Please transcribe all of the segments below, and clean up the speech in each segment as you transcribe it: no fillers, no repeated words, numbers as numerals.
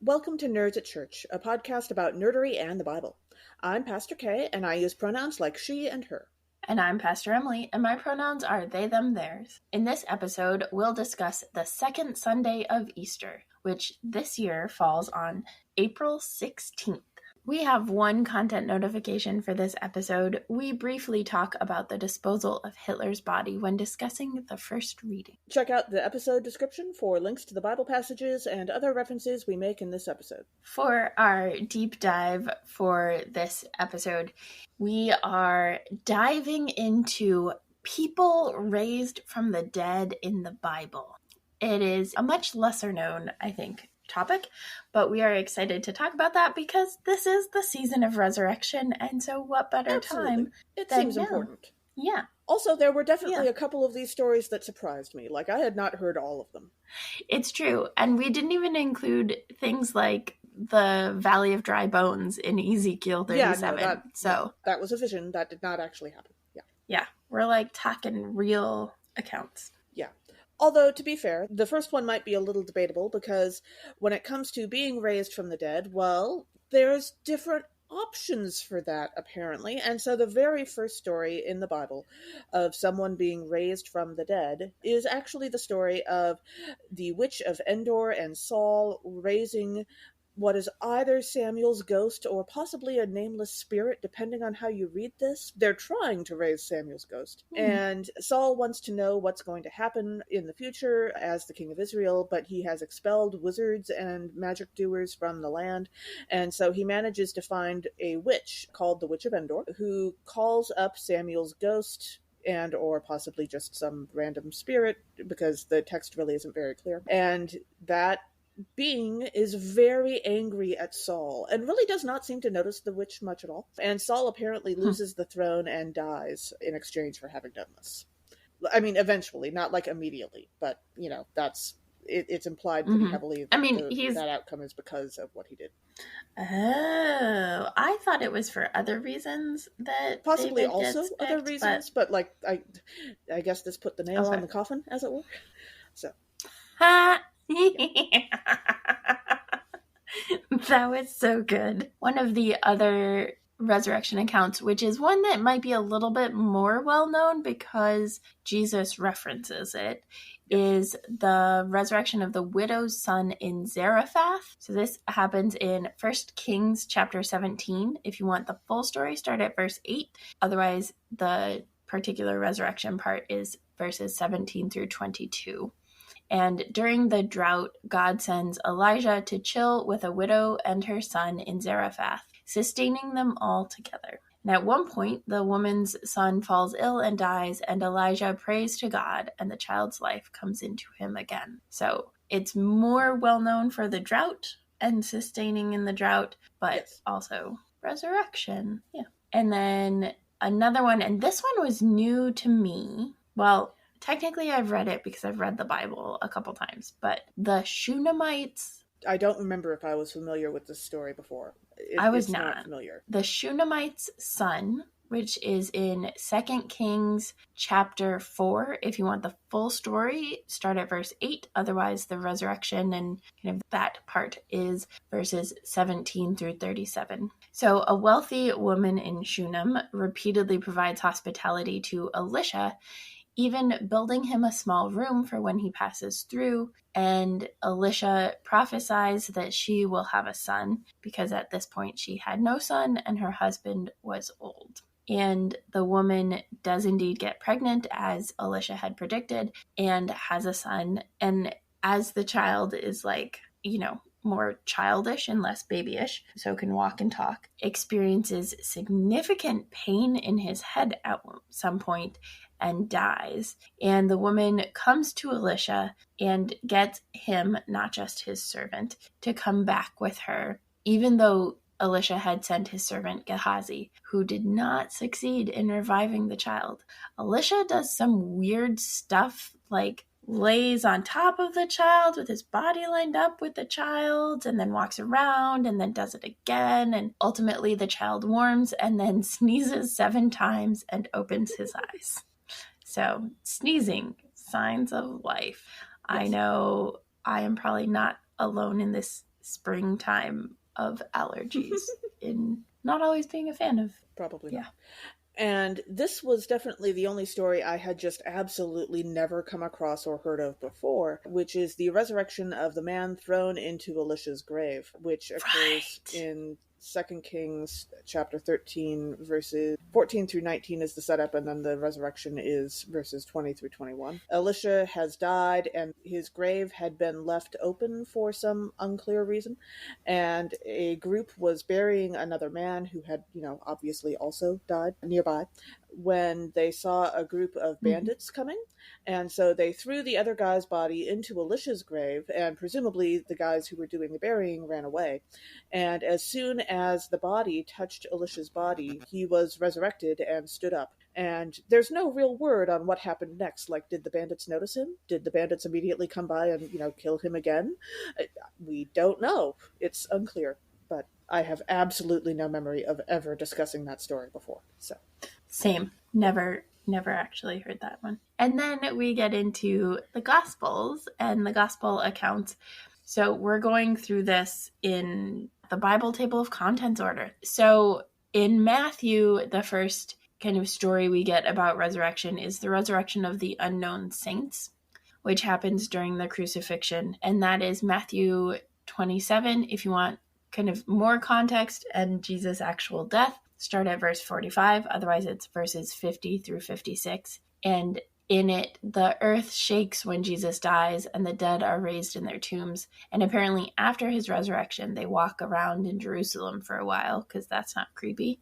Welcome to Nerds at Church, a podcast about nerdery and the Bible. I'm Pastor Kay, and I use pronouns like she and her. And I'm Pastor Emily, and my pronouns are they, them, theirs. In this episode, we'll discuss the second Sunday of Easter, which this year falls on April 16th. We have one content notification for this episode. We briefly talk about the disposal of Hitler's body when discussing the first reading. Check out the episode description for links to the Bible passages and other references we make in this episode. For our deep dive for this episode, we are diving into people raised from the dead in the Bible. It is a much lesser known, I think, topic, but we are excited to talk about that because this is the season of resurrection, and so what better time it than seems now? important. Yeah. Also, there were definitely a couple of these stories that surprised me. Like, I had not heard all of them. It's true, and we didn't even include things like the Valley of Dry Bones in Ezekiel 37. That was a vision. That did not actually happen. Yeah, we're like talking real accounts. Although, to be fair, the first one might be a little debatable because when it comes to being raised from the dead, well, there's different options for that, apparently. And so the very first story in the Bible of someone being raised from the dead is actually the story of the witch of Endor and Saul raising what is either Samuel's ghost or possibly a nameless spirit, depending on how you read this. They're trying to raise Samuel's ghost. And Saul wants to know what's going to happen in the future as the king of Israel, but he has expelled wizards and magic doers from the land. And so he manages to find a witch called the Witch of Endor, who calls up Samuel's ghost and or possibly just some random spirit, because the text really isn't very clear. And that being is very angry at Saul and really does not seem to notice the witch much at all. And Saul apparently loses the throne and dies in exchange for having done this. I mean, eventually, not like immediately, but, you know, it's implied pretty heavily that that outcome is because of what he did. Oh, I thought it was for other reasons that possibly David also gets other picked, reasons, but like I guess this put the nail on the coffin, as it were. So. That was so good. One of the other resurrection accounts, which is one that might be a little bit more well-known because Jesus references it, is the resurrection of the widow's son in Zarephath. So this happens in 1 Kings chapter 17. If you want the full story, start at verse 8. Otherwise, the particular resurrection part is verses 17 through 22. And during the drought, God sends Elijah to chill with a widow and her son in Zarephath, sustaining them all together. And at one point, the woman's son falls ill and dies, and Elijah prays to God, and the child's life comes into him again. So it's more well known for the drought and sustaining in the drought, but also resurrection. Yeah. And then another one, and this one was new to me. Well, technically, I've read it because I've read the Bible a couple times, but the Shunammite. I don't remember if I was familiar with this story before. I was not familiar. The Shunammite's son, which is in 2 Kings chapter 4. If you want the full story, start at verse 8. Otherwise, the resurrection and kind of that part is verses 17 through 37. So a wealthy woman in Shunem repeatedly provides hospitality to Elisha, even building him a small room for when he passes through. And Elisha prophesies that she will have a son, because at this point she had no son and her husband was old. And the woman does indeed get pregnant, as Elisha had predicted, and has a son. And as the child is like, more childish and less babyish, so can walk and talk, experiences significant pain in his head at some point and dies. And the woman comes to Elisha and gets him, not just his servant, to come back with her, even though Elisha had sent his servant Gehazi, who did not succeed in reviving the child. Elisha does some weird stuff, like lays on top of the child with his body lined up with the child, and then walks around and then does it again. And ultimately the child warms and then sneezes 7 times and opens his eyes. So sneezing, signs of life. Yes. I know I am probably not alone in this springtime of allergies in not always being a fan of. Probably Yeah. not. And this was definitely the only story I had just absolutely never come across or heard of before, which is the resurrection of the man thrown into Elisha's grave, which occurs in 2 Kings chapter 13, verses 14 through 19 is the setup, and then the resurrection is verses 20 through 21. Elisha has died, and his grave had been left open for some unclear reason, and a group was burying another man who had, obviously also died nearby when they saw a group of bandits coming. And so they threw the other guy's body into Elisha's grave, and presumably the guys who were doing the burying ran away. And as soon as the body touched Elisha's body, he was resurrected and stood up. And there's no real word on what happened next. Like, did the bandits notice him? Did the bandits immediately come by and, kill him again? We don't know. It's unclear. But I have absolutely no memory of ever discussing that story before. So, same. Never actually heard that one. And then we get into the Gospels and the Gospel accounts. So we're going through this in the Bible table of contents order. So in Matthew, the first kind of story we get about resurrection is the resurrection of the unknown saints, which happens during the crucifixion. And that is Matthew 27. If you want kind of more context and Jesus' actual death, start at verse 45. Otherwise, it's verses 50 through 56. And in it, the earth shakes when Jesus dies, and the dead are raised in their tombs. And apparently, after his resurrection, they walk around in Jerusalem for a while, because that's not creepy.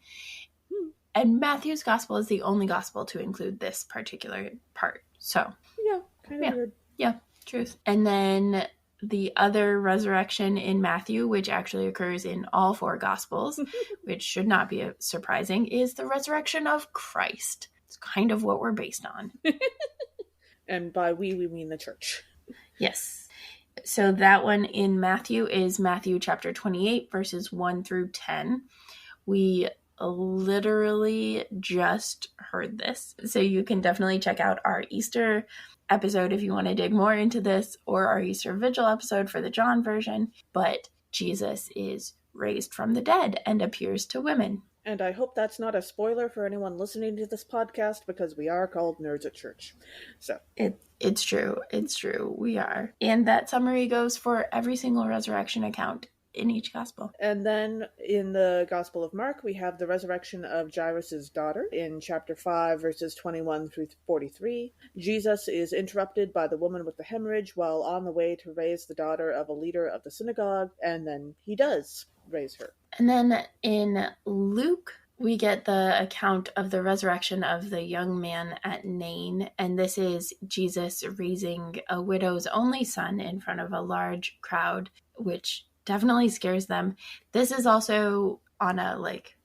And Matthew's gospel is the only gospel to include this particular part. So, yeah, kind of weird. Yeah, truth. And then the other resurrection in Matthew, which actually occurs in all four Gospels, which should not be surprising, is the resurrection of Christ. It's kind of what we're based on. And by we mean the church. Yes. So that one in Matthew is Matthew chapter 28, verses 1 through 10. We literally just heard this. So you can definitely check out our Easter episode if you want to dig more into this, or our Easter Vigil episode for the John version. But Jesus is raised from the dead and appears to women. And I hope that's not a spoiler for anyone listening to this podcast, because we are called Nerds at Church. So it's true. It's true. We are. And that summary goes for every single resurrection account in each gospel. And then in the Gospel of Mark, we have the resurrection of Jairus' daughter in chapter 5, verses 21 through 43. Jesus is interrupted by the woman with the hemorrhage while on the way to raise the daughter of a leader of the synagogue, and then he does raise her. And then in Luke, we get the account of the resurrection of the young man at Nain, and this is Jesus raising a widow's only son in front of a large crowd, which definitely scares them. This is also, on a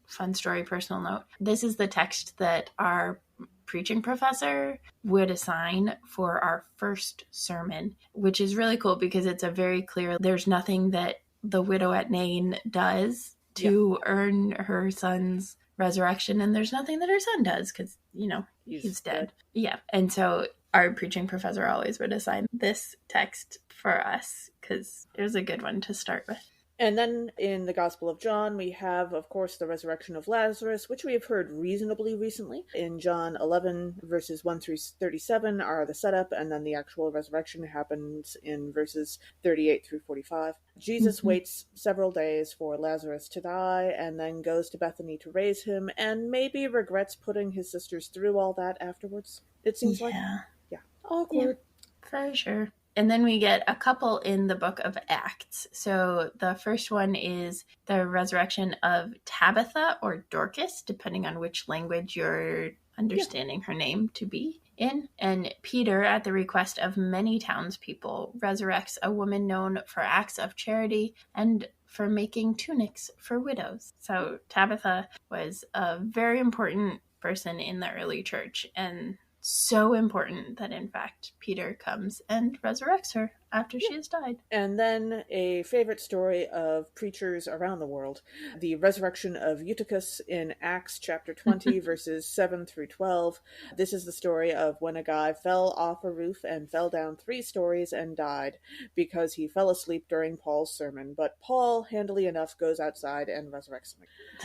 fun story personal note, this is the text that our preaching professor would assign for our first sermon, which is really cool because it's a very clear, there's nothing that the widow at Nain does to earn her son's resurrection, and there's nothing that her son does because, he's dead. Yeah. And so our preaching professor always would assign this text for us because it was a good one to start with. And then in the Gospel of John, we have, of course, the resurrection of Lazarus, which we have heard reasonably recently. In John 11, verses 1 through 37 are the setup, and then the actual resurrection happens in verses 38 through 45. Jesus waits several days for Lazarus to die, and then goes to Bethany to raise him, and maybe regrets putting his sisters through all that afterwards, it seems like. Yeah. Awkward. Yeah, for sure. And then we get a couple in the book of Acts. So the first one is the resurrection of Tabitha or Dorcas, depending on which language you're understanding her name to be in. And Peter, at the request of many townspeople, resurrects a woman known for acts of charity and for making tunics for widows. So Tabitha was a very important person in the early church, and so important that, in fact, Peter comes and resurrects her after she has died. And then a favorite story of preachers around the world, the resurrection of Eutychus in Acts chapter 20, verses 7 through 12. This is the story of when a guy fell off a roof and fell down 3 stories and died because he fell asleep during Paul's sermon. But Paul, handily enough, goes outside and resurrects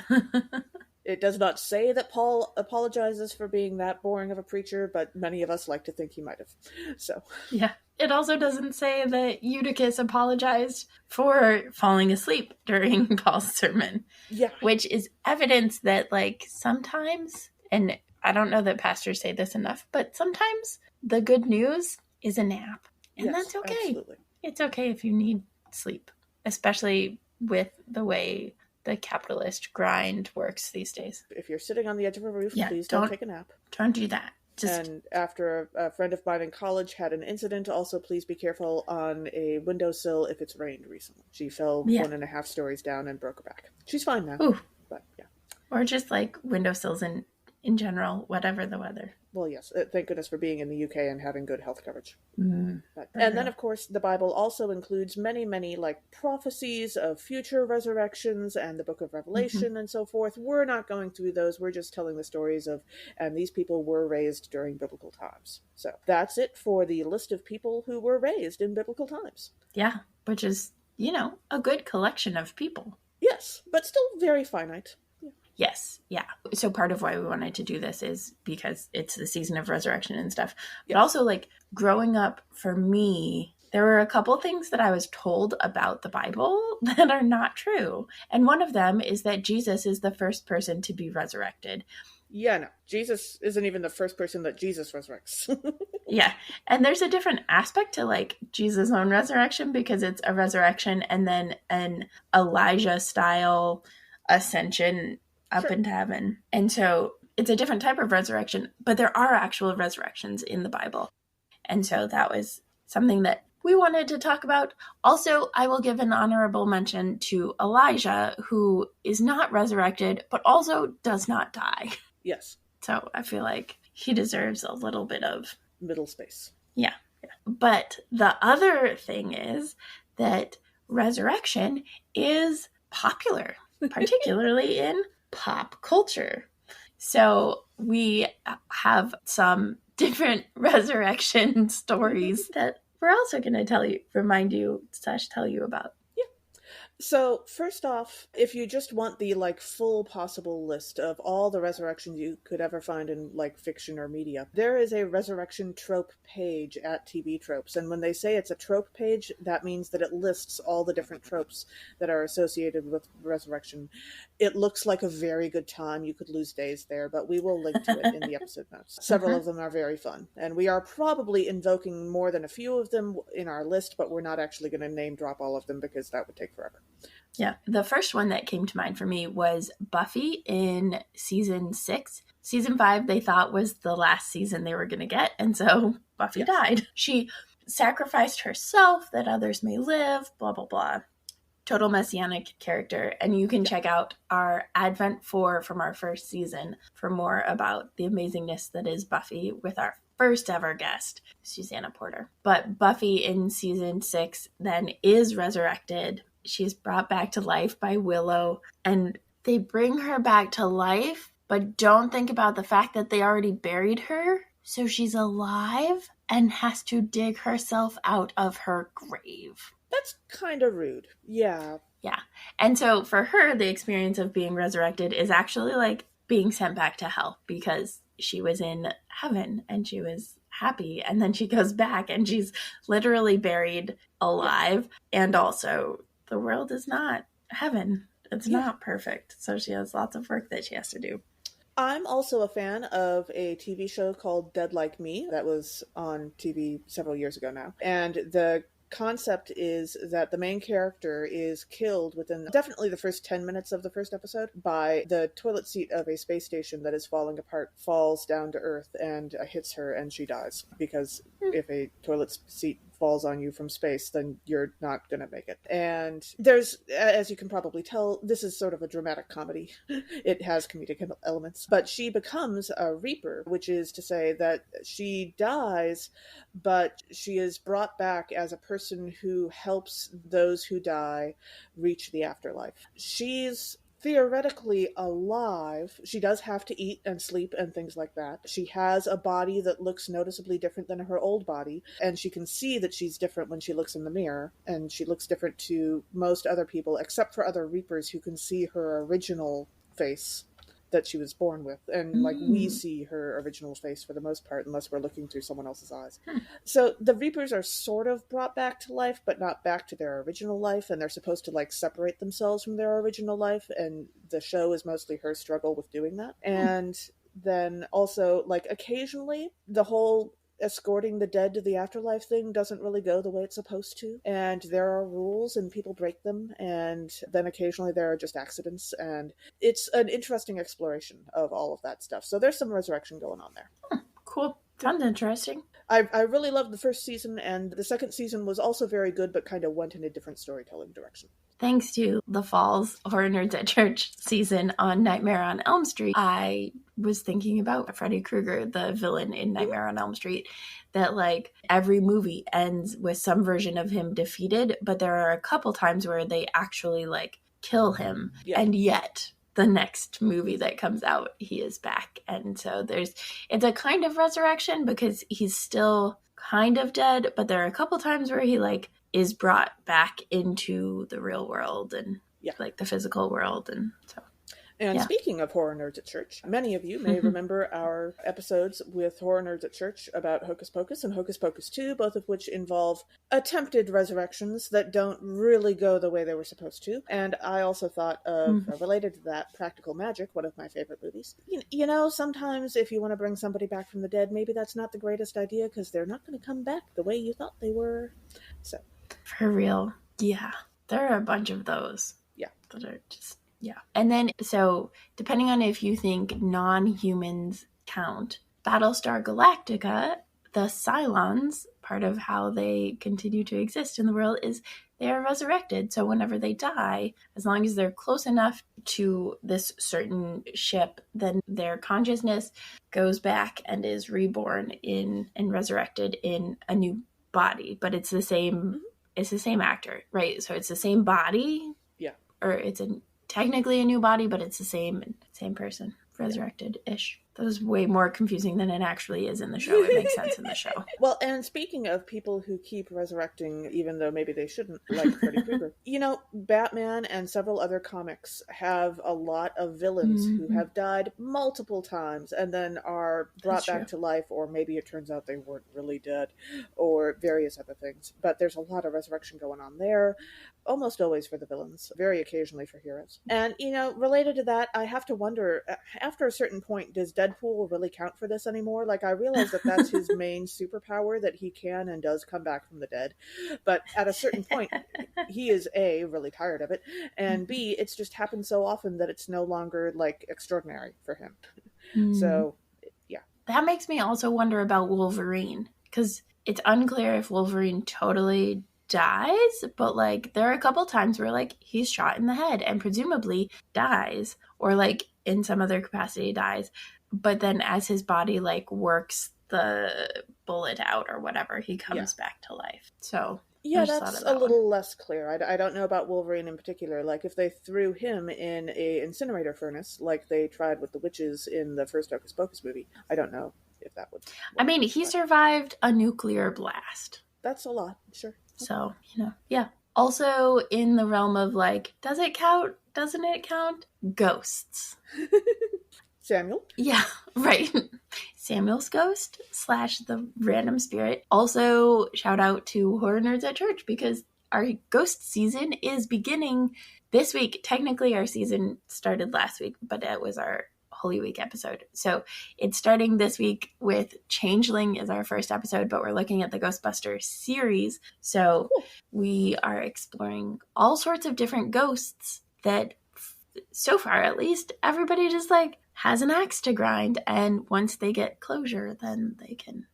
him. It does not say that Paul apologizes for being that boring of a preacher, but many of us like to think he might have. So, yeah. It also doesn't say that Eutychus apologized for falling asleep during Paul's sermon. Yeah. Which is evidence that, like, sometimes, and I don't know that pastors say this enough, but sometimes the good news is a nap. And that's okay. Absolutely. It's okay if you need sleep, especially with the way the capitalist grind works these days. If you're sitting on the edge of a roof, please don't take a nap. Don't do that. And after a friend of mine in college had an incident, also please be careful on a windowsill if it's rained recently. She fell 1.5 stories down and broke her back. She's fine now. Ooh. But yeah. Or just like windowsills in general, whatever the weather. Well, yes. Thank goodness for being in the UK and having good health coverage. Mm. And then, of course, the Bible also includes many, many, like, prophecies of future resurrections and the book of Revelation and so forth. We're not going through those. We're just telling the stories of, and these people were raised during biblical times. So that's it for the list of people who were raised in biblical times. Yeah, which is, a good collection of people. Yes, but still very finite. Yes, yeah. So part of why we wanted to do this is because it's the season of resurrection and stuff. But also, like, growing up for me, there were a couple things that I was told about the Bible that are not true. And one of them is that Jesus is the first person to be resurrected. Yeah, no. Jesus isn't even the first person that Jesus resurrects. Yeah. And there's a different aspect to, like, Jesus' own resurrection because it's a resurrection and then an Elijah-style ascension up into heaven. And so it's a different type of resurrection, but there are actual resurrections in the Bible. And so that was something that we wanted to talk about. Also, I will give an honorable mention to Elijah, who is not resurrected, but also does not die. Yes. So I feel like he deserves a little bit of middle space. Yeah. But the other thing is that resurrection is popular, particularly in pop culture. So we have some different resurrection stories that we're also going to tell you about. Yeah. So first off, if you just want the full possible list of all the resurrections you could ever find in fiction or media, there is a resurrection trope page at TV Tropes. And when they say it's a trope page, that means that it lists all the different tropes that are associated with resurrection. It looks like a very good time. You could lose days there, but we will link to it in the episode notes. Several of them are very fun. And we are probably invoking more than a few of them in our list, but we're not actually going to name drop all of them because that would take forever. Yeah. The first one that came to mind for me was Buffy in season 6. Season 5 they thought was the last season they were going to get, and so Buffy died. She sacrificed herself that others may live, blah, blah, blah. Total messianic character. And you can check out our Advent 4 from our first season for more about the amazingness that is Buffy with our first ever guest, Susanna Porter. But Buffy in season 6 then is resurrected. She's brought back to life by Willow, and they bring her back to life, but don't think about the fact that they already buried her. So she's alive and has to dig herself out of her grave. That's kind of rude. Yeah. Yeah. And so for her, the experience of being resurrected is actually like being sent back to hell because she was in heaven and she was happy. And then she goes back and she's literally buried alive. Yeah. And also the world is not heaven. It's not perfect. So she has lots of work that she has to do. I'm also a fan of a TV show called Dead Like Me that was on TV several years ago now. And the concept is that the main character is killed within definitely the first 10 minutes of the first episode by the toilet seat of a space station that is falling apart, falls down to Earth and hits her and she dies. Because if a toilet seat falls on you from space, then you're not going to make it. And there's, as you can probably tell, this is sort of a dramatic comedy. It has comedic elements. But she becomes a Reaper, which is to say that she dies, but she is brought back as a person who helps those who die reach the afterlife. She's theoretically alive. She does have to eat and sleep and things like that. She has a body that looks noticeably different than her old body, and she can see that she's different when she looks in the mirror, and she looks different to most other people, except for other Reapers who can see her original face that she was born with. And like we see her original face for the most part, unless we're looking through someone else's eyes. So the Reapers are sort of brought back to life, but not back to their original life, and they're supposed to like separate themselves from their original life, and the show is mostly her struggle with doing that. And then also, like, occasionally the whole escorting the dead to the afterlife thing doesn't really go the way it's supposed to, and there are rules and people break them, and then occasionally there are just accidents, and it's an interesting exploration of all of that stuff. So there's some resurrection going on there. Cool. Sounds interesting. I really loved the first season, and the second season was also very good, but kind of went in a different storytelling direction. Thanks to the Fall's Horror Nerds at Church season on Nightmare on Elm Street, I was thinking about Freddy Krueger, the villain in Nightmare on Elm Street, that like every movie ends with some version of him defeated, but there are a couple times where they actually like kill him, and yet the next movie that comes out, he is back. And so it's a kind of resurrection because he's still kind of dead, but there are a couple times where he like is brought back into the real world and like the physical world. And so. And speaking of Horror Nerds at Church, many of you may remember our episodes with Horror Nerds at Church about Hocus Pocus and Hocus Pocus 2, both of which involve attempted resurrections that don't really go the way they were supposed to. And I also thought of, related to that, Practical Magic, one of my favorite movies. You know, sometimes if you want to bring somebody back from the dead, maybe that's not the greatest idea because they're not going to come back the way you thought they were. So, for real. Yeah. There are a bunch of those. Yeah. That are just... Yeah. And then, so, depending on if you think non-humans count, Battlestar Galactica, the Cylons, part of how they continue to exist in the world is they are resurrected. So whenever they die, as long as they're close enough to this certain ship, then their consciousness goes back and is reborn and resurrected in a new body. But it's the same actor, right? So it's the same body. Yeah. Or it's technically a new body, but it's the same person, resurrected-ish. That was way more confusing than it actually is in the show. It makes sense in the show. Well, and speaking of people who keep resurrecting, even though maybe they shouldn't, like Freddy Krueger, you know, Batman and several other comics have a lot of villains who have died multiple times and then are brought back to life, or maybe it turns out they weren't really dead, or various other things. But there's a lot of resurrection going on there. Almost always for the villains, very occasionally for heroes. And, you know, related to that, I have to wonder, after a certain point, does Deadpool really count for this anymore? Like, I realize that that's his main superpower, that he can and does come back from the dead. But at a certain point, he is A, really tired of it, and B, it's just happened so often that it's no longer, like, extraordinary for him. So, yeah. That makes me also wonder about Wolverine, because it's unclear if Wolverine totally dies, but like there are a couple times where like he's shot in the head and presumably dies, or like in some other capacity dies, but then as his body like works the bullet out or whatever, he comes back to life. So yeah, that's a little less clear. I don't know about Wolverine in particular. Like if they threw him in a incinerator furnace like they tried with the witches in the first Hocus Pocus movie, I don't know if that would work. I mean, he survived a nuclear blast. That's a lot, sure. So, you know, yeah. Also in the realm of like, does it count? Doesn't it count? Ghosts. Samuel? Yeah, right. Samuel's ghost / the random spirit. Also, shout out to Horror Nerds at Church because our ghost season is beginning this week. Technically, our season started last week, but it was our Holy Week episode. So it's starting this week with Changeling is our first episode, but we're looking at the Ghostbusters series. So we are exploring all sorts of different ghosts that so far, at least, everybody just like has an axe to grind. And once they get closure, then they can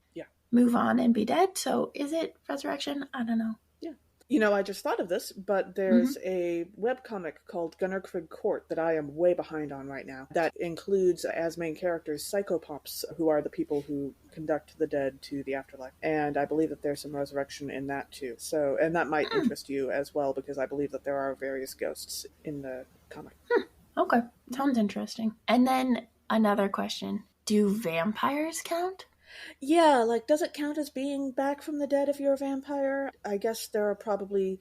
move on and be dead. So is it resurrection? I don't know. Yeah. You know, I just thought of this, but there's a webcomic called Gunnerkrigg Court that I am way behind on right now that includes as main characters psychopops, who are the people who conduct the dead to the afterlife. And I believe that there's some resurrection in that too. So, and that might interest you as well, because I believe that there are various ghosts in the comic. Okay. Sounds interesting. And then another question. Do vampires count? Yeah, like, does it count as being back from the dead if you're a vampire? I guess there are probably...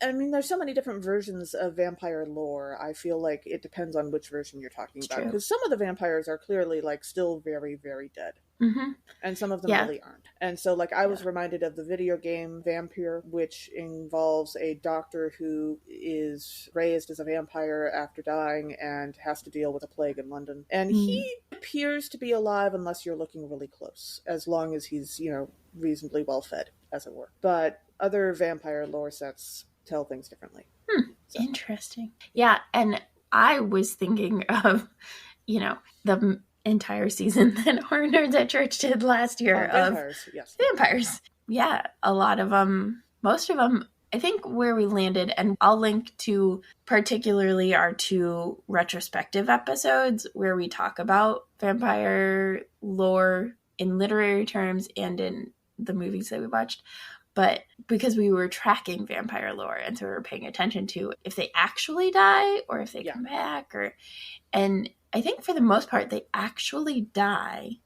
I mean, there's so many different versions of vampire lore. I feel like it depends on which version you're talking about. Because some of the vampires are clearly, like, still very, very dead. Mm-hmm. And some of them really aren't. And so, like, I was reminded of the video game Vampire, which involves a doctor who is raised as a vampire after dying and has to deal with a plague in London. And he appears to be alive unless you're looking really close, as long as he's, you know, reasonably well fed, as it were. But other vampire lore sets tell things differently. So. Interesting. Yeah, and I was thinking of, you know, the entire season that Horror Nerds at Church did last year vampires, of yes. vampires. Yeah, a lot of them, most of them, I think where we landed, and I'll link to particularly our 2 retrospective episodes where we talk about vampire lore in literary terms and in the movies that we watched. But because we were tracking vampire lore, and so we were paying attention to if they actually die or if they come back, and I think for the most part they actually die,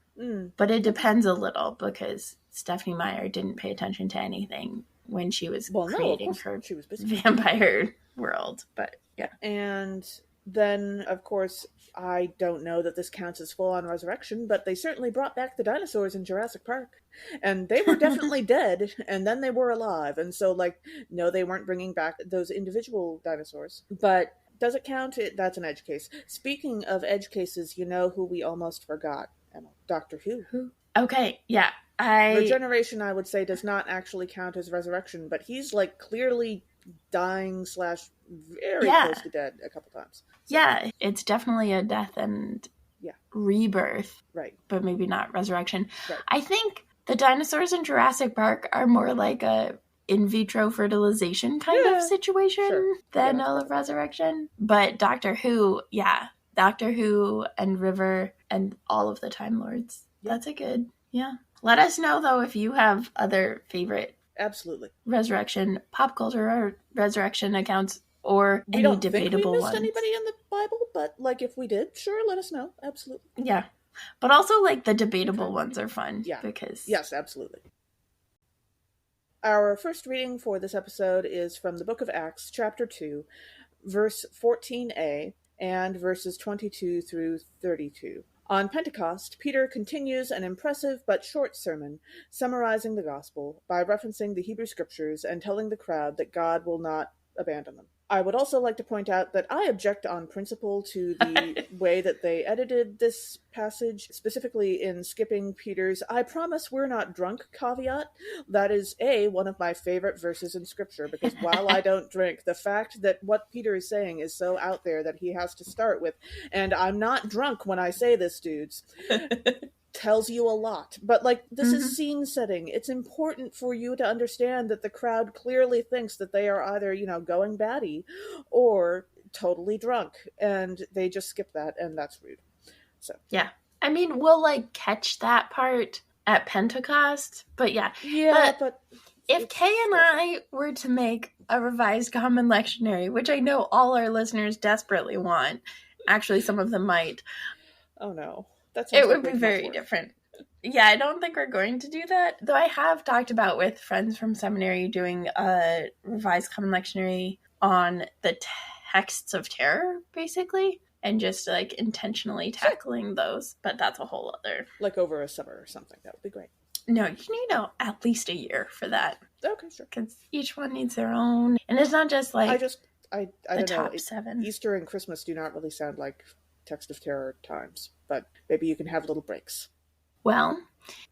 but it depends a little because Stephenie Meyer didn't pay attention to anything when she was creating her she was busy. vampire world. But yeah. And then, of course, I don't know that this counts as full-on resurrection, but they certainly brought back the dinosaurs in Jurassic Park. And they were definitely dead, and then they were alive. And so, like, no, they weren't bringing back those individual dinosaurs. But does it count? That's an edge case. Speaking of edge cases, you know who we almost forgot, Emma? Doctor Who. Okay, yeah. Regeneration, I would say, does not actually count as resurrection, but he's, like, clearly dying / very close to dead a couple times. So. Yeah, it's definitely a death and rebirth. Right. But maybe not resurrection. Right. I think the dinosaurs in Jurassic Park are more like a in vitro fertilization kind of situation than a resurrection. But Doctor Who and River and all of the Time Lords. That's a good, Let us know, though, if you have other favorite resurrection, pop culture or resurrection accounts or any debatable ones. We don't think we missed anybody in the Bible, but, like, if we did, sure, let us know. Absolutely. Yeah. But also, like, the debatable ones are fun. Yeah. Because... Yes, absolutely. Our first reading for this episode is from the book of Acts, chapter 2, verse 14a, and verses 22 through 32. On Pentecost, Peter continues an impressive but short sermon, summarizing the gospel by referencing the Hebrew scriptures and telling the crowd that God will not abandon them. I would also like to point out that I object on principle to the way that they edited this passage, specifically in skipping Peter's "I promise we're not drunk" caveat. That is, one of my favorite verses in Scripture, because while I don't drink, the fact that what Peter is saying is so out there that he has to start with, "And I'm not drunk when I say this, dudes," tells you a lot. But, like, this is scene setting. It's important for you to understand that the crowd clearly thinks that they are either, going batty or totally drunk, and they just skip that, and that's rude. So yeah, I mean, we'll, like, catch that part at Pentecost, but but if Kay and I were to make a revised common lectionary, which I know all our listeners desperately want, actually some of them might. Oh no. It would be very different. Yeah, I don't think we're going to do that. Though I have talked about with friends from seminary doing a revised common lectionary on the texts of terror, basically, and just, like, intentionally tackling those. But that's a whole other... Like over a summer or something. That would be great. No, you need at least a year for that. Okay, sure. Because each one needs their own. And it's not just, like, I the don't top know. 7. Easter and Christmas do not really sound like text of terror times, but maybe you can have little breaks. Well,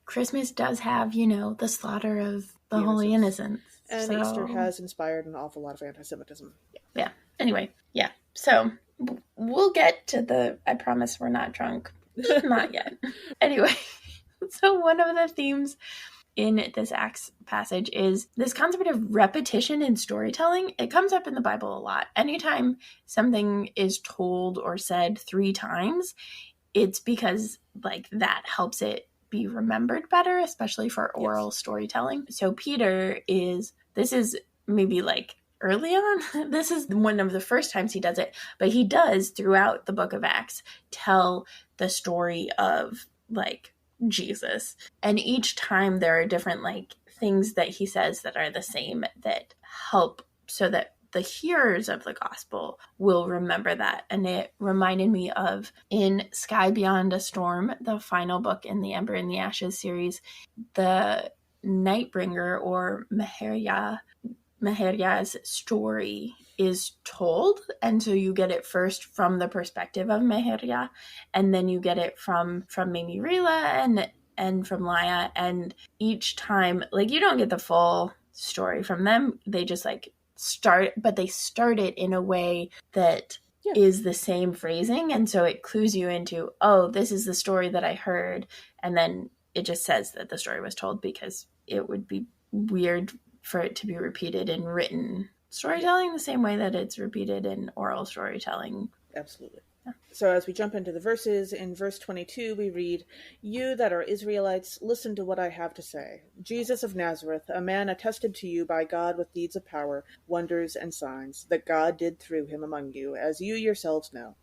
Christmas does have, the slaughter of the Holy Innocents. And so... Easter has inspired an awful lot of anti-Semitism. Yeah. Anyway, yeah. So we'll get to the "I promise we're not drunk." Not yet. Anyway, so one of the themes in this Acts passage is this concept of repetition in storytelling. It comes up in the Bible a lot. Anytime something is told or said 3 times, it's because like that helps it be remembered better, especially for oral storytelling. So this is maybe like early on. This is one of the first times he does it, but he does throughout the book of Acts tell the story of like Jesus. And each time there are different like things that he says that are the same that help so that the hearers of the gospel will remember that. And it reminded me of in Sky Beyond a Storm, the final book in the Ember and the Ashes series, the Nightbringer or Meherya's story is told, and so you get it first from the perspective of Meherya, and then you get it from Mimi Rila and from Laya, and each time like you don't get the full story from them. They just like start it in a way that is the same phrasing, and so it clues you into, oh, this is the story that I heard, and then it just says that the story was told because it would be weird for it to be repeated in written storytelling the same way that it's repeated in oral storytelling. Absolutely. Yeah. So as we jump into the verses, in verse 22 we read, "You that are Israelites, listen to what I have to say. Jesus of Nazareth, a man attested to you by God with deeds of power, wonders, and signs, that God did through him among you, as you yourselves know."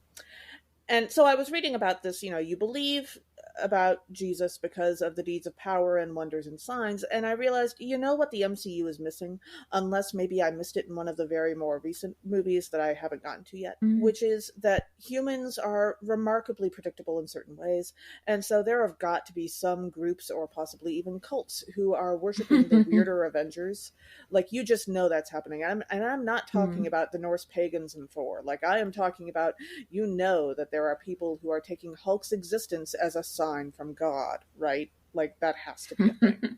And so I was reading about this, you believe about Jesus because of the deeds of power and wonders and signs, and I realized, what the MCU is missing, unless maybe I missed it in one of the very more recent movies that I haven't gotten to yet, which is that humans are remarkably predictable in certain ways, and so there have got to be some groups or possibly even cults who are worshiping the weirder Avengers. Like, you just know that's happening. And I'm not talking about the Norse pagans and Thor. Like, I am talking about, that there are people who are taking Hulk's existence as a sign from God, right? Like, that has to be a thing.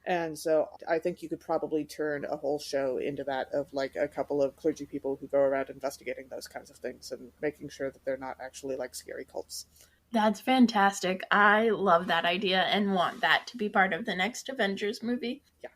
And so I think you could probably turn a whole show into that, of like a couple of clergy people who go around investigating those kinds of things and making sure that they're not actually like scary cults. That's fantastic. I love that idea and want that to be part of the next Avengers movie. Yeah.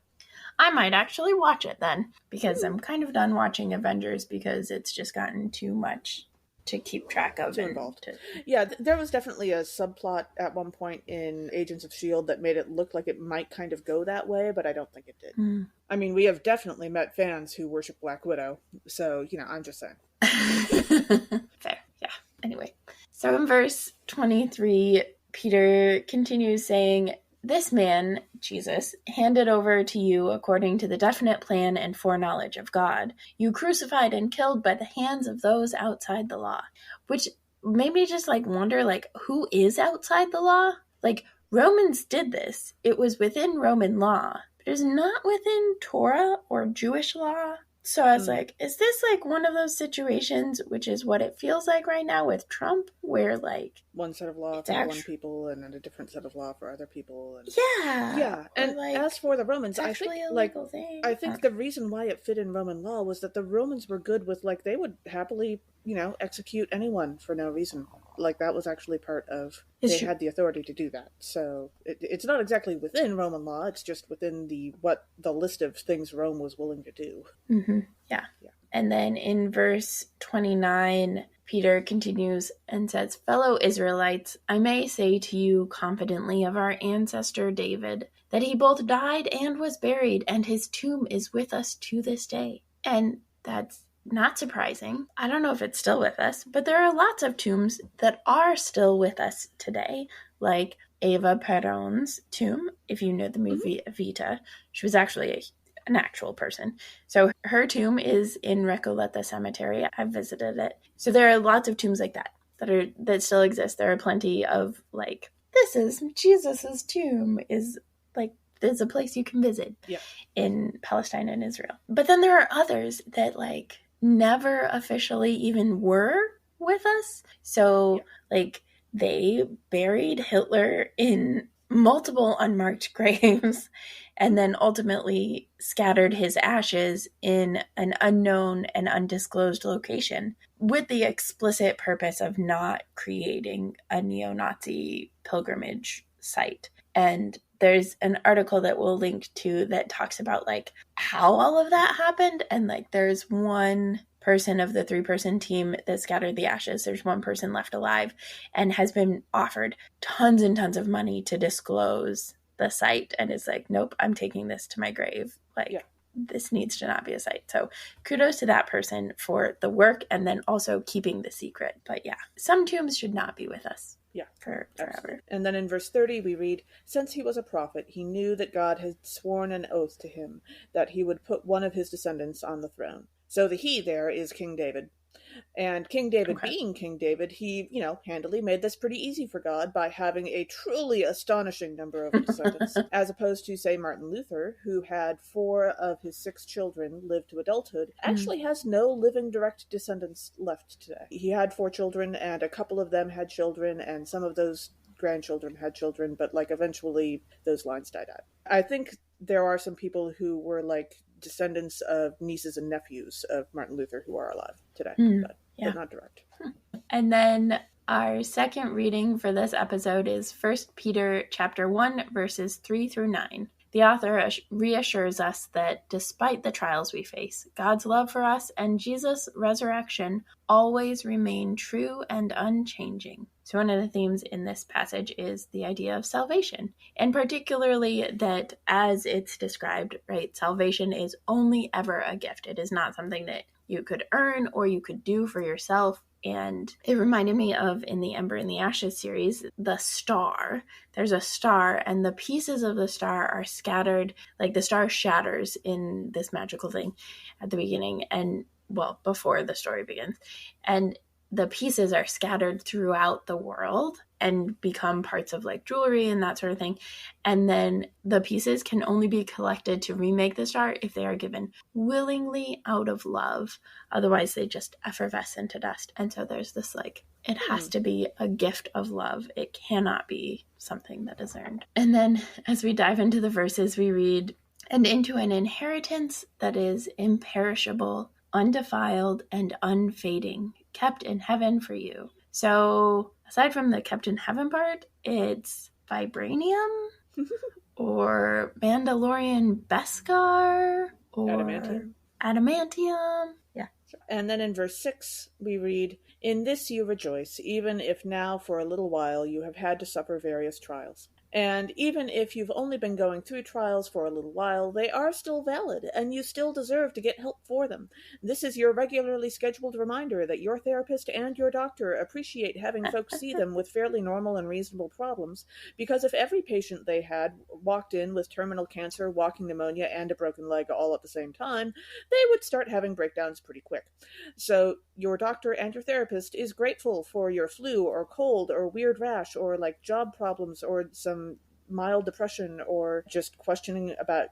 I might actually watch it then, because I'm kind of done watching Avengers because it's just gotten too much to keep track of. Too involved. Yeah, there was definitely a subplot at one point in Agents of S.H.I.E.L.D. that made it look like it might kind of go that way, but I don't think it did. I mean, we have definitely met fans who worship Black Widow, so, I'm just saying. Fair, yeah. Anyway, so in verse 23, Peter continues saying, "This man, Jesus, handed over to you according to the definite plan and foreknowledge of God, you crucified and killed by the hands of those outside the law." Which made me just like wonder, like, who is outside the law? Like, Romans did this. It was within Roman law, but it was not within Torah or Jewish law. So I was like, is this like one of those situations, which is what it feels like right now with Trump, where like one set of law for one people and then a different set of law for other people? And yeah. And like, as for the Romans, I think the reason why it fit in Roman law was that the Romans were good with, like, they would happily, execute anyone for no reason. Like, that was actually part of, they had the authority to do that. So it's not exactly within Roman law, it's just within the list of things Rome was willing to do. Yeah. And then in verse 29, Peter continues and says, "Fellow Israelites, I may say to you confidently of our ancestor David, that he both died and was buried, and his tomb is with us to this day." And that's not surprising. I don't know if it's still with us, but there are lots of tombs that are still with us today, like Eva Peron's tomb. If you know the movie Evita, she was actually an actual person. So her tomb is in Recoleta Cemetery. I've visited it. So there are lots of tombs like that still exist. There are plenty of like, this is Jesus's tomb, is like, there's a place you can visit in Palestine and Israel. But then there are others that like never officially even were with us. So like, they buried Hitler in multiple unmarked graves and then ultimately scattered his ashes in an unknown and undisclosed location with the explicit purpose of not creating a neo-Nazi pilgrimage site. And there's an article that we'll link to that talks about like how all of that happened. And like there's one person of the 3-person team that scattered the ashes. There's one person left alive and has been offered tons and tons of money to disclose the site, and is like, nope, I'm taking this to my grave. Like, this needs to not be a site. So kudos to that person for the work and then also keeping the secret. But yeah, some tombs should not be with us. Yeah, forever. Absolutely. And then in verse 30 we read, since he was a prophet, he knew that God had sworn an oath to him that he would put one of his descendants on the throne. So the he there is King David. And King David being King David, he, handily made this pretty easy for God by having a truly astonishing number of descendants, as opposed to, say, Martin Luther, who had 4 of his 6 children live to adulthood, actually has no living direct descendants left today. He had 4 children, and a couple of them had children, and some of those grandchildren had children, but eventually those lines died out. I think there are some people who were descendants of nieces and nephews of Martin Luther who are alive today, but not direct. And then our second reading for this episode is 1 Peter chapter 1, verses 3 through 9. The author reassures us that despite the trials we face, God's love for us and Jesus' resurrection always remain true and unchanging. So one of the themes in this passage is the idea of salvation, and particularly that as it's described, right, salvation is only ever a gift. It is not something that you could earn or you could do for yourself. And it reminded me of, in the Ember and the Ashes series, the star. There's a star, and the pieces of the star are scattered, like the star shatters in this magical thing at the beginning, and, well, before the story begins. And the pieces are scattered throughout the world and become parts of jewelry and that sort of thing. And then the pieces can only be collected to remake the star if they are given willingly out of love. Otherwise, they just effervesce into dust. And so there's this it has to be a gift of love. It cannot be something that is earned. And then as we dive into the verses, we read, and into an inheritance that is imperishable, undefiled, and unfading, kept in heaven for you. So aside from the kept in heaven part, it's vibranium or Mandalorian Beskar or adamantium. Yeah. And then in verse 6 we read, in this you rejoice, even if now for a little while you have had to suffer various trials. And even if you've only been going through trials for a little while, they are still valid, and you still deserve to get help for them. This is your regularly scheduled reminder that your therapist and your doctor appreciate having folks see them with fairly normal and reasonable problems, because if every patient they had walked in with terminal cancer, walking pneumonia, and a broken leg all at the same time, they would start having breakdowns pretty quick. So your doctor and your therapist is grateful for your flu or cold or weird rash or job problems or some mild depression or just questioning about,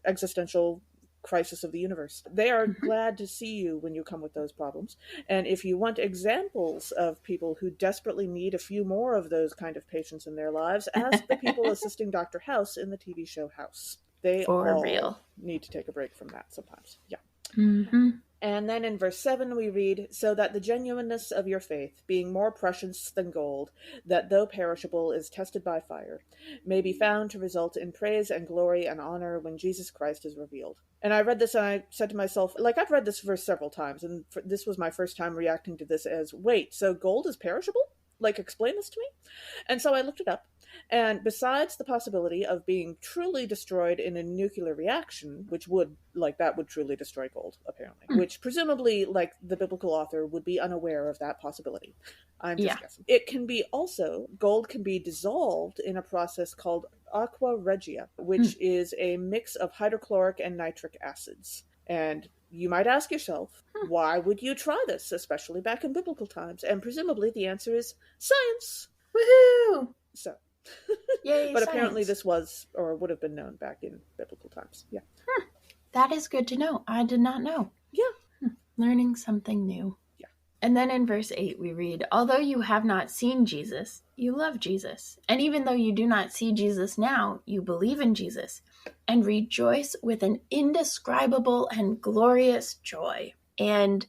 existential crisis of the universe. They are glad to see you when you come with those problems. And if you want examples of people who desperately need a few more of those kind of patients in their lives, ask the people assisting Dr. House in the TV show House. They all need to take a break from that sometimes. Yeah. Mm-hmm. And then in verse 7 we read, so that the genuineness of your faith, being more precious than gold, that though perishable is tested by fire, may be found to result in praise and glory and honor when Jesus Christ is revealed. And I read this and I said to myself, I've read this verse several times, and this was my first time reacting to this as, wait, so gold is perishable? Explain this to me? And so I looked it up. And besides the possibility of being truly destroyed in a nuclear reaction, which would, that would truly destroy gold, apparently, which presumably, the biblical author would be unaware of that possibility. I'm just guessing. It can be also, gold can be dissolved in a process called aqua regia, which is a mix of hydrochloric and nitric acids. And you might ask yourself, why would you try this, especially back in biblical times? And presumably the answer is science. Woohoo! So, yay, but science. Apparently this was or would have been known back in biblical times. Yeah. That is good to know. I did not know. Yeah. Learning something new. Yeah. And then in verse 8 we read, although you have not seen Jesus, you love Jesus. And even though you do not see Jesus now, you believe in Jesus and rejoice with an indescribable and glorious joy. And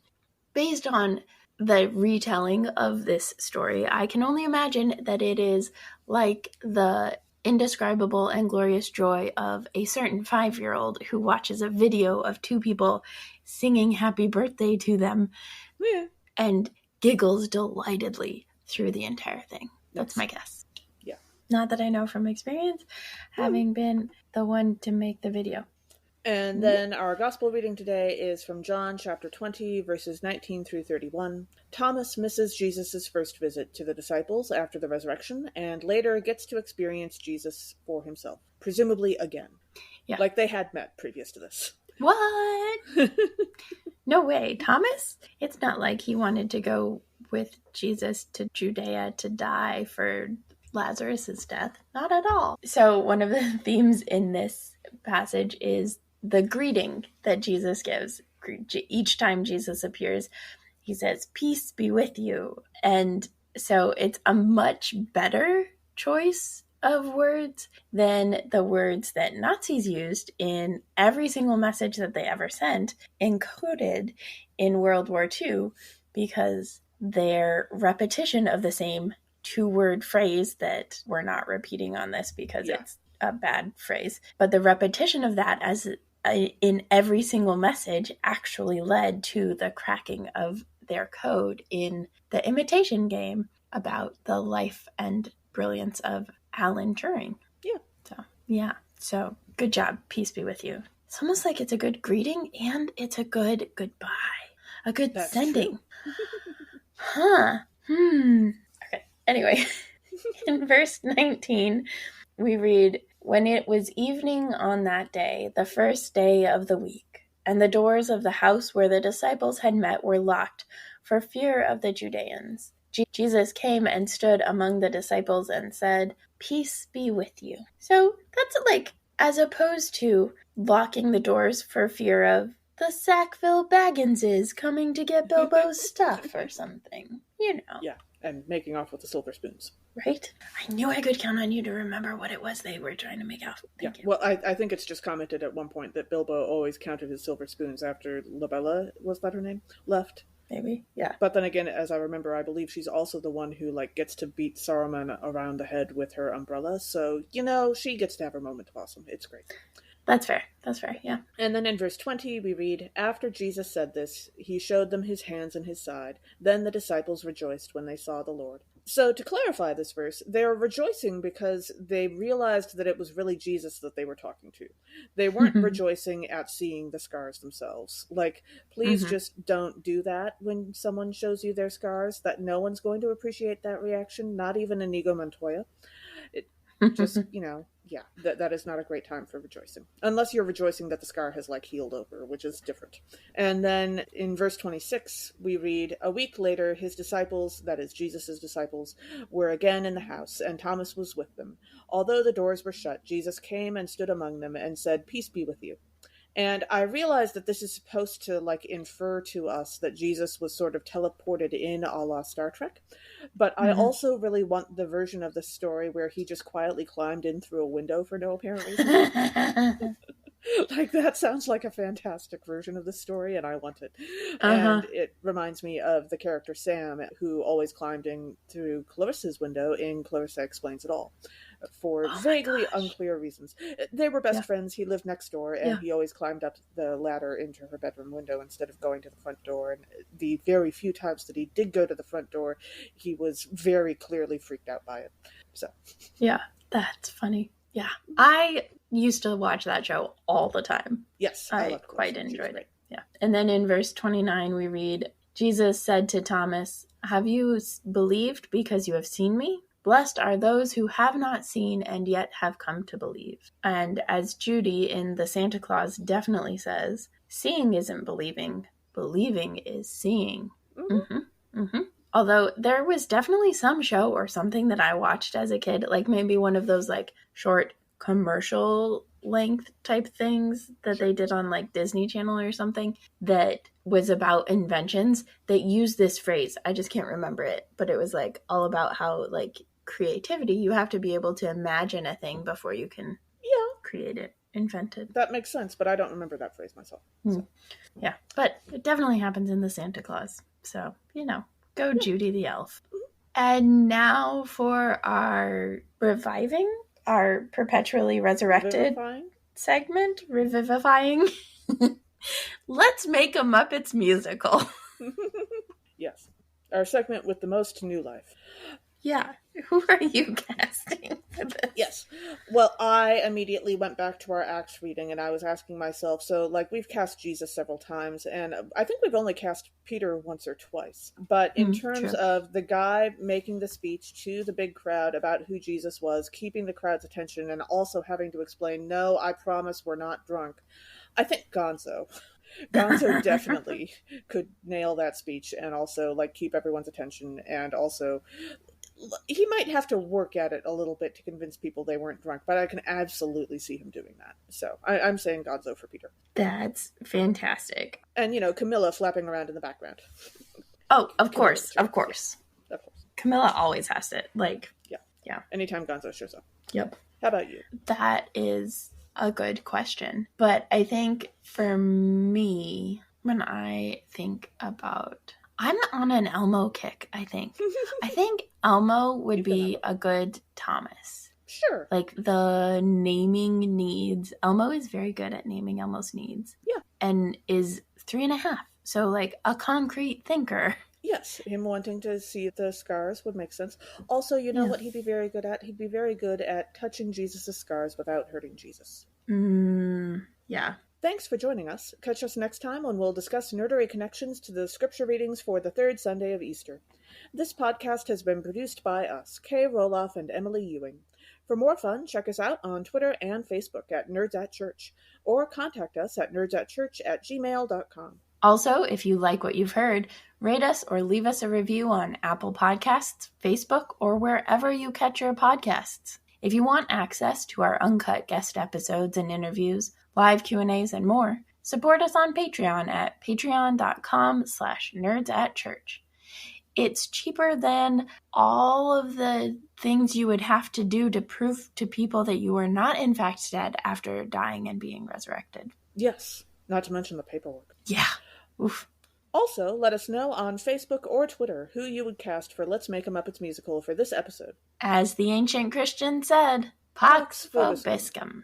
based on the retelling of this story, I can only imagine that it is like the indescribable and glorious joy of a certain 5-year-old who watches a video of 2 people singing happy birthday to them and giggles delightedly through the entire thing. That's my guess. Yeah. Not that I know from experience, having been the one to make the video. And then our gospel reading today is from John chapter 20, verses 19 through 31. Thomas misses Jesus' first visit to the disciples after the resurrection, and later gets to experience Jesus for himself, presumably again. Yeah. Like they had met previous to this. What? No way. Thomas? It's not like he wanted to go with Jesus to Judea to die for Lazarus' death. Not at all. So one of the themes in this passage is the greeting that Jesus gives. Each time Jesus appears, he says, "Peace be with you." And so it's a much better choice of words than the words that Nazis used in every single message that they ever sent, included in World War II, because their repetition of the same 2-word phrase that we're not repeating on this because it's a bad phrase, but the repetition of that as in every single message actually led to the cracking of their code in the Imitation Game about the life and brilliance of Alan Turing. So good job. Peace be with you. It's almost like it's a good greeting and it's a good goodbye. A good sending. Okay. Anyway, in verse 19, we read, "When it was evening on that day, the first day of the week, and the doors of the house where the disciples had met were locked for fear of the Judeans, Jesus came and stood among the disciples and said, 'Peace be with you.'" So that's like, as opposed to locking the doors for fear of the Sackville Bagginses coming to get Bilbo's stuff or something, you know. Yeah, and making off with the silver spoons. Right? I knew I could count on you to remember what it was they were trying to make out. Thank you. Well, I think it's just commented at one point that Bilbo always counted his silver spoons after Labella, was that her name, left. Maybe, yeah. But then again, as I remember, I believe she's also the one who gets to beat Saruman around the head with her umbrella. So, she gets to have her moment of awesome. It's great. That's fair, yeah. And then in verse 20, we read, "After Jesus said this, he showed them his hands and his side. Then the disciples rejoiced when they saw the Lord." So to clarify this verse, they're rejoicing because they realized that it was really Jesus that they were talking to. They weren't rejoicing at seeing the scars themselves. Please just don't do that when someone shows you their scars, that no one's going to appreciate that reaction, not even Inigo Montoya. Just, that is not a great time for rejoicing. Unless you're rejoicing that the scar has healed over, which is different. And then in verse 26, we read, "A week later, his disciples," that is Jesus' disciples, "were again in the house, and Thomas was with them. Although the doors were shut, Jesus came and stood among them and said, 'Peace be with you.'" And I realize that this is supposed to infer to us that Jesus was sort of teleported in a la Star Trek. But I also really want the version of the story where he just quietly climbed in through a window for no apparent reason. That sounds like a fantastic version of the story, and I want it. And it reminds me of the character Sam, who always climbed in through Clarissa's window in Clarissa Explains It All, for vaguely unclear reasons. They were best friends. He lived next door, and he always climbed up the ladder into her bedroom window instead of going to the front door. And the very few times that he did go to the front door, he was very clearly freaked out by it. So, yeah, that's funny. Yeah, I used to watch that show all the time. Yes, I quite enjoyed it. Yeah. And then in verse 29, we read, "Jesus said to Thomas, 'Have you believed because you have seen me? Blessed are those who have not seen and yet have come to believe.'" And as Judy in The Santa Claus definitely says, seeing isn't believing, believing is seeing. Although there was definitely some show or something that I watched as a kid, maybe one of those short commercial length type things that they did on Disney Channel or something, that was about inventions that used this phrase. I just can't remember it, but it was all about how creativity, you have to be able to imagine a thing before you can create it, invent it. That makes sense, but I don't remember that phrase myself. So. Yeah, but it definitely happens in The Santa Claus. So, go Judy the Elf. And now for our reviving our perpetually resurrected segment, revivifying. Let's make a Muppets musical. Yes. Our segment with the most new life. Yeah. Who are you casting for this? Yes. Well, I immediately went back to our Acts reading, and I was asking myself, so, like, we've cast Jesus several times, and I think we've only cast Peter once or twice. But in terms of the guy making the speech to the big crowd about who Jesus was, keeping the crowd's attention, and also having to explain, no, I promise we're not drunk, I think Gonzo. Gonzo definitely could nail that speech and also, like, keep everyone's attention, and also he might have to work at it a little bit to convince people they weren't drunk, but I can absolutely see him doing that. So I'm saying Gonzo for Peter. That's fantastic. And, Camilla flapping around in the background. Oh, of course. Of course. Camilla always has it. Yeah. Anytime Gonzo shows up. Yep. How about you? That is a good question. But I think for me, when I think about... I'm on an Elmo kick, I think. I think Elmo would be a good Thomas. Sure. Like, the naming needs. Elmo is very good at naming Elmo's needs. Yeah. And is 3.5. So, like, a concrete thinker. Yes, him wanting to see the scars would make sense. Also, what he'd be very good at? He'd be very good at touching Jesus' scars without hurting Jesus. Yeah. Thanks for joining us. Catch us next time when we'll discuss nerdery connections to the scripture readings for the third Sunday of Easter. This podcast has been produced by us, Kay Rohloff and Emily Ewing. For more fun, check us out on Twitter and Facebook at Nerds at Church, or contact us at nerdsatchurch@gmail.com. Also, if you like what you've heard, rate us or leave us a review on Apple Podcasts, Facebook, or wherever you catch your podcasts. If you want access to our uncut guest episodes and interviews, live Q&As, and more, support us on Patreon at patreon.com/nerdsatchurch. It's cheaper than all of the things you would have to do to prove to people that you are not in fact dead after dying and being resurrected. Yes, not to mention the paperwork. Yeah. Oof. Also, let us know on Facebook or Twitter who you would cast for Let's Make a Muppets Musical for this episode. As the ancient Christian said, Pax Vobiscum.